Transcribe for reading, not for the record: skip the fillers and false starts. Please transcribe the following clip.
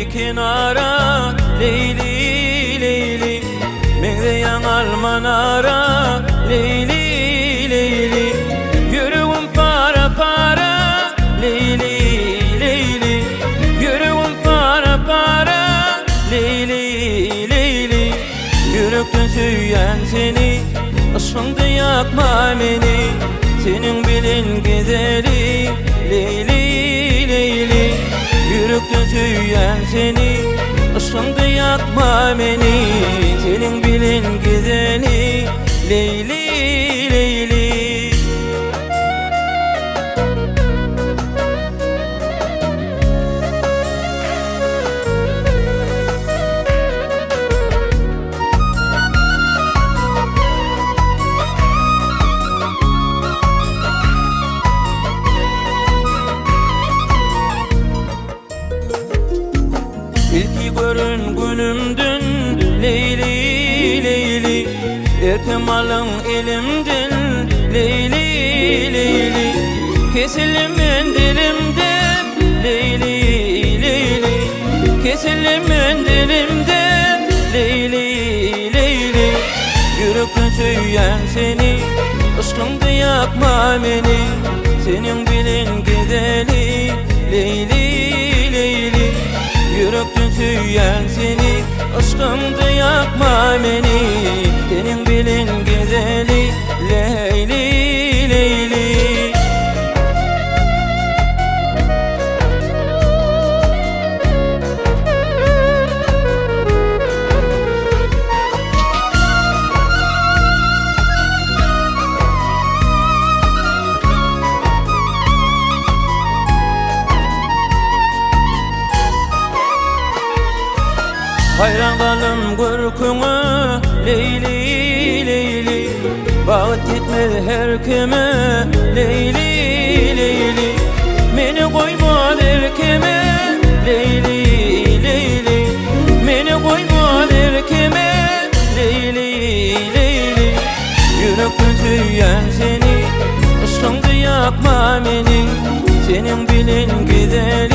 kenara Leyli Leyli Mende yanalman ara Leyli Leyli Yüreğim para para Leyli Leyli Yüreğim para para Leyli Leyli Yürekten süyen seni aşkında yakma beni Senin bilin gideri Leyli Leyli Yürekten süyen seni aşkında yakma beni Senin bilin gideri Leyli Leyli İlki görün günümdün Leyli Leyli Erkem alın elimden Leyli Leyli Kesildim ben dilimden Leyli Leyli Kesildim ben dilimden Leyli Leyli Yürekten süyen seni aşkında yakma beni Senin bilin gideli Leyli Leyli Yürekten süyen seni aşkımda yakma beni Senin bilin gideli Leyli Leyli Hayran kalım görküne Leyli Leyli Bağıt etmez her kime Leyli Leyli Beni koyma erkeme Leyli Leyli Beni koyma erkeme Leyli Leyli Yürekten süyen seni aşkında yakma beni Senin bilin gider